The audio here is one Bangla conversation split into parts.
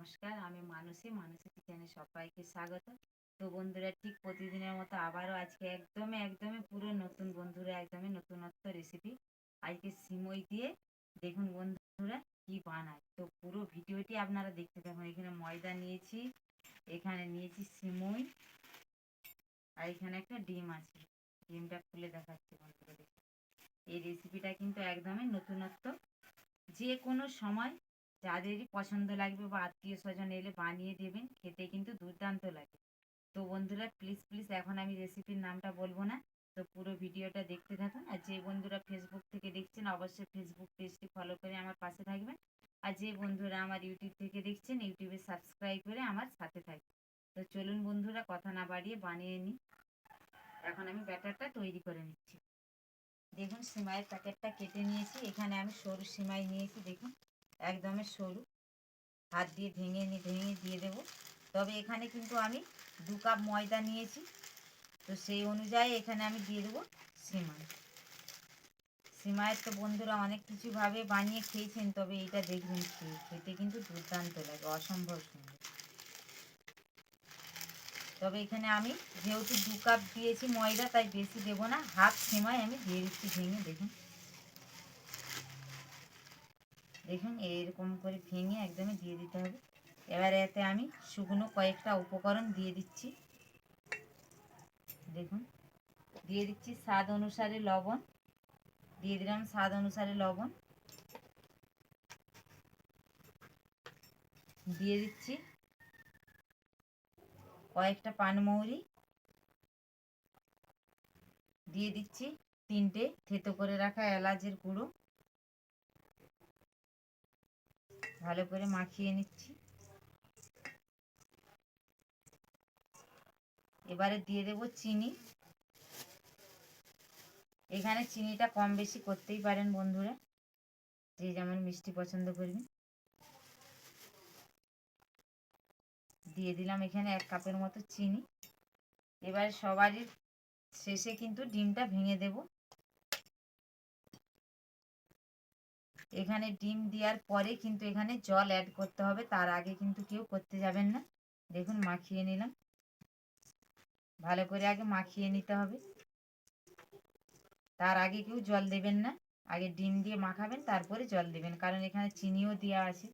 নমস্কার, আমি মানসী কিচেনে সবাইকে স্বাগত। তো বন্ধুরা, ঠিক প্রতিদিনের মতো আবারও আজকে একদমই পুরো নতুন বন্ধুরা, একদমই নতুনত্ব রেসিপি। আজকে সিমই দিয়ে দেখুন বন্ধুরা কি বানায়। তো পুরো ভিডিওটি আপনারা দেখতে থাকুন। এখানে ময়দা নিয়েছি, এখানে নিয়েছি সিমই, আর এখানে একটা ডিম আছে। ডিমটা খুলে দেখাচ্ছি বন্ধুরা, দেখুন। এই রেসিপিটা কিন্তু একদমই নতুনত্ব, যে কোনো সময় যাদেরই পছন্দ লাগবে বা আত্মীয় স্বজন এলে বানিয়ে দেবেন, খেতে কিন্তু দুর্দান্ত লাগে। তো বন্ধুরা, প্লিজ প্লিজ এখন আমি রেসিপির নামটা বলবো না, তো পুরো ভিডিওটা দেখতে থাকুন। আর যে বন্ধুরা ফেসবুক থেকে দেখছেন অবশ্যই ফেসবুক পেজটি ফলো করে আমার পাশে থাকবেন। আর যে বন্ধুরা আমার ইউটিউব থেকে দেখছেন ইউটিউবে সাবস্ক্রাইব করে আমার সাথে থাকবেন। তো চলুন বন্ধুরা, কথা না বাড়িয়ে বানিয়ে নিই। এখন আমি ব্যাটারটা তৈরি করে নিচ্ছি। দেখুন, সিমাইয়ের প্যাকেটটা কেটে নিয়েছি। এখানে আমি সরু সিমাই নিয়েছি, দেখুন একদমই সরু। হাত দিয়ে ভেঙে দিয়ে দেবো। তবে এখানে কিন্তু আমি 2 কাপ ময়দা নিয়েছি, তো সেই অনুযায়ী এখানে আমি দিয়ে দেবো সিমাই। সিমাইয়ের তো বন্ধুরা অনেক কিছুভাবে বানিয়ে খেয়েছেন, তবে এইটা দেখবেন খেতে কিন্তু দুর্দান্ত লাগে, অসম্ভব সুন্দর। তবে এখানে আমি যেহেতু 2 কাপ দিয়েছি ময়দা, তাই বেশি দেবো না, হাফ সিমাই আমি দিয়ে দিচ্ছি ভেঙে। দেখুন দেখুন এইরকম করে ভেঙে একদমই দিয়ে দিতে হবে। এবার এতে আমি শুকনো কয়েকটা উপকরণ দিয়ে দিচ্ছি। দেখুন, দিয়ে দিচ্ছি স্বাদ অনুসারে লবণ, দিয়ে দিলাম স্বাদ অনুসারে লবণ, দিয়ে দিচ্ছি কয়েকটা পানমৌরি, দিয়ে দিচ্ছি 3টে থেতো করে রাখা এলাচের গুঁড়ো। ভালো করে মাখিয়ে নিচ্ছি। এবারে দিয়ে দেব চিনি। এখানে চিনিটা কম বেশি করতেই পারেন বন্ধুরা, যে যেমন মিষ্টি পছন্দ করবেন। দিয়ে দিলাম এখানে 1 কাপের মতো চিনি। এবারে সবারই শেষে কিন্তু ডিমটা ভেঙে দেব। এখানে ডিম দেওয়ার পরে কিন্তু এখানে জল অ্যাড করতে হবে, তার আগে কিন্তু কেউ করতে যাবেন না। দেখুন মাখিয়ে নিলাম, ভালো করে আগে মাখিয়ে নিতে হবে, তার আগে কেউ জল দেবেন না। আগে ডিম দিয়ে মাখাবেন, তারপরে জল দেবেন, কারণ এখানে চিনিও দেওয়া আছে।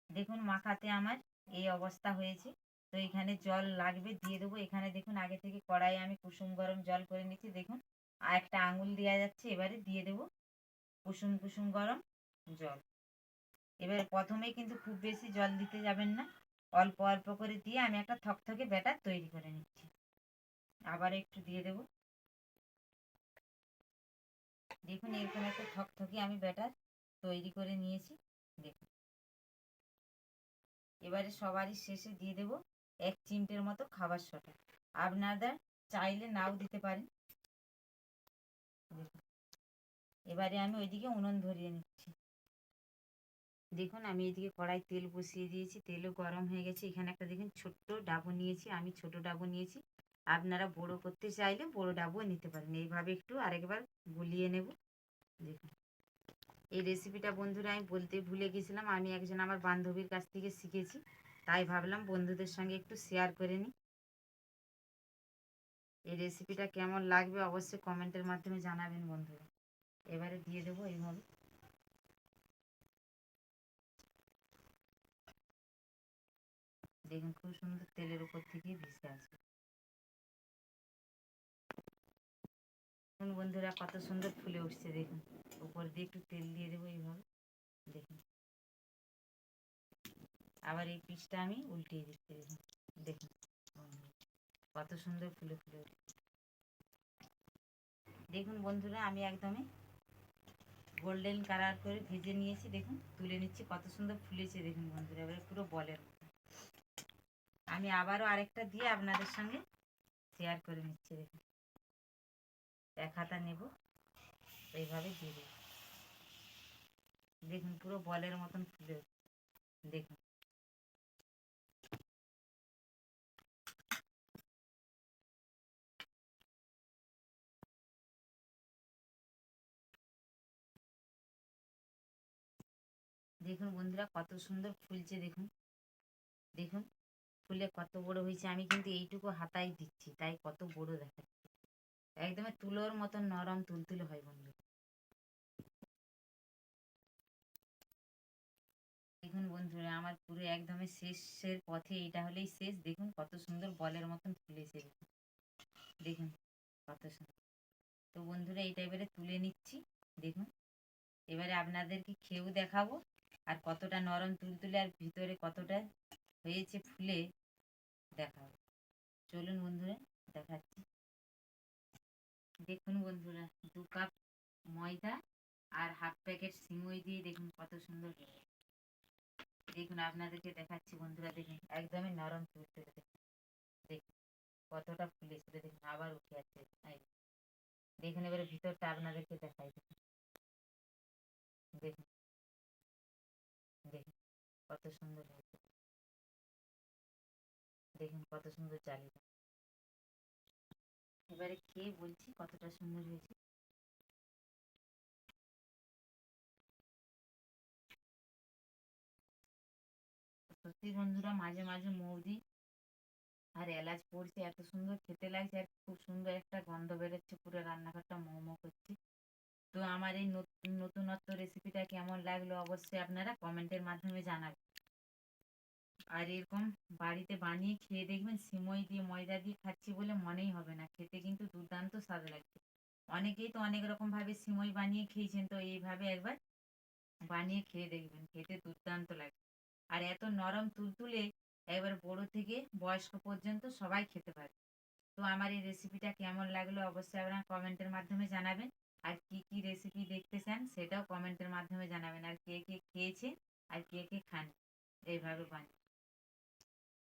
দেখুন মাখাতে আমার এই অবস্থা হয়েছে। তো এখানে জল লাগবে, দিয়ে দেবো। এখানে দেখুন আগে থেকে কড়াই আমি কুসুম গরম জল করে নিচ্ছি। দেখুন আর একটা আঙুল দেওয়া যাচ্ছে। এবারে দিয়ে দেবো কুসুম কুসুম গরম জল। এবারে প্রথমে কিন্তু খুব বেশি জল দিতে যাবেন না, অল্প অল্প করে দিয়ে আমি একটা থকথকে ব্যাটার তৈরি করে নিচ্ছি। আবার একটু দিয়ে দেব। দেখুন এরকম একটা থকথকে আমি ব্যাটার তৈরি করে নিয়েছি। দেখুন এবারে সবারই শেষে দিয়ে দেব 1 চিমটের মতো খাবার সোডা। আপনারা চাইলে নাও দিতে পারেন। দেখুন এবারে আমি ওইদিকে উনুন ধরিয়ে নিচ্ছি। দেখুন আমি এদিকে কড়াই তেল বসিয়ে দিয়েছি, তেলও গরম হয়ে গেছে। এখানে একটা দেখুন ছোট্ট ডাবু নিয়েছি, আমি ছোট ডাবু নিয়েছি। আপনারা বড় করতে চাইলে বড় ডাবুও নিতে পারেন। এইভাবে একটু আরেকবার গুলিয়ে নেব। দেখুন এই রেসিপিটা বন্ধুরা আমি বলতে ভুলে গেছিলাম, আমি একজন আমার বান্ধবীর কাছ থেকে শিখেছি, তাই ভাবলাম বন্ধুদের সঙ্গে একটু শেয়ার করে নিই। এই রেসিপিটা কেমন লাগবে অবশ্যই কমেন্টের মাধ্যমে জানাবেন বন্ধুরা। এবারে দিয়ে দেবো এইভাবে। দেখুন খুব সুন্দর তেলের উপর থেকে ভেসে আসবে। দেখুন বন্ধুরা কত সুন্দর ফুলে উঠছে। দেখুন উপর দিয়ে একটু তেল দিয়ে দেবো এইভাবে। দেখুন আবার এই পিসটা আমি উল্টিয়ে দিচ্ছি। দেখুন দেখুন কত সুন্দর ফুলে ফুলে উঠছে। দেখুন বন্ধুরা আমি একদমই গোল্ডেন কালার করে ভেজে নিয়েছি। দেখুন তুলে নিচ্ছি, কত সুন্দর ফুলেছে। দেখুন বন্ধুরা এবারে পুরো বলের মতো। আমি আবারও আরেকটা দিয়ে আপনাদের সঙ্গে শেয়ার করে নিচ্ছি। দেখুন 1 হাতা নেব, এইভাবে দিয়ে দেব। দেখুন পুরো বলের মতন ফুলে দেখুন। দেখুন বন্ধুরা কত সুন্দর ফুলছে, দেখুন দেখুন ফুলে কত বড় হয়েছে। আমি কিন্তু এইটুকু হাতাই দিচ্ছি, তাই কত বড় দেখাচ্ছে। একদম তুলোর মতন নরম তুলতুলে হয় বন্ধু। দেখুন বন্ধুরা আমার পুরো একদমই শেষের পথে, এটা হলেই শেষ। দেখুন কত সুন্দর বলের মতন ফুলেছে, দেখুন দেখুন কত সুন্দর। তো বন্ধুরা এইটা এবারে তুলে নিচ্ছি। দেখুন এবারে আপনাদেরকে খেয়েও দেখাবো আর কতটা নরম তুলতুলে আর ভিতরে কতটা হয়েছে ফুলে দেখাবো। চলুন বন্ধুরা দেখাচ্ছি। দেখুন বন্ধুরা 2 কাপ ময়দা আর হাফ প্যাকেট সিমই দিয়ে দেখুন কত সুন্দর হয়েছে। দেখুন আপনাদেরকে দেখাচ্ছি বন্ধুরা, দেখুন একদমই নরম তুলতুলে। দেখুন দেখুন কতটা ফুলেছিল, দেখুন আবার উঠে আসছে। দেখুন এবারে ভিতরটা আপনাদেরকে দেখাই। দেখুন দেখুন দেখুন কত সুন্দর হয়েছে। দেখুন কত সুন্দর জালি। এবারে খেয়ে বলছি কতটা সুন্দর হয়েছে। সত্যি বন্ধুরা মাঝে মাঝে মৌরি আর এলাচ পড়ছে, এত সুন্দর খেতে লাগছে আর খুব সুন্দর একটা গন্ধ বেরোচ্ছে, পুরো রান্নাঘরটা মৌ মৌ করছে। তো আমার এই নতুনত্ব রেসিপিটা কেমন লাগলো অবশ্যই আপনারা কমেন্টের মাধ্যমে জানাবেন। আর এরকম বাড়িতে বানিয়ে খেয়ে দেখবেন, সিমই দিয়ে ময়দা দিয়ে খাচ্ছি বলে মনেই হবে না, খেতে কিন্তু দুর্দান্ত স্বাদ লাগছে। অনেকেই তো অনেক রকম ভাবে সিমই বানিয়ে খেয়েছেন, তো এইভাবে একবার বানিয়ে খেয়ে দেখবেন, খেতে দুর্দান্ত লাগে। আর এত নরম তুলতুলে একবার বড় থেকে বয়স্ক পর্যন্ত সবাই খেতে পারে। তো আমার এই রেসিপিটা কেমন লাগলো অবশ্যই আপনারা কমেন্টের মাধ্যমে জানাবেন। আর কি কি রেসিপি দেখতে চান সেটাও কমেন্টের মাধ্যমে জানাবেন। আর কে কে খেয়েছে আর কে কে খান এইভাবে বানিয়ে।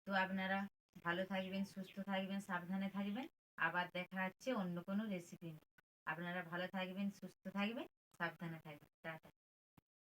তো আপনারা ভালো থাকবেন, সুস্থ থাকবেন, সাবধানে থাকবেন। আবার দেখা হচ্ছে অন্য কোনো রেসিপি নিয়ে। আপনারা ভালো থাকবেন, সুস্থ থাকবেন, সাবধানে থাকবেন। টাটা।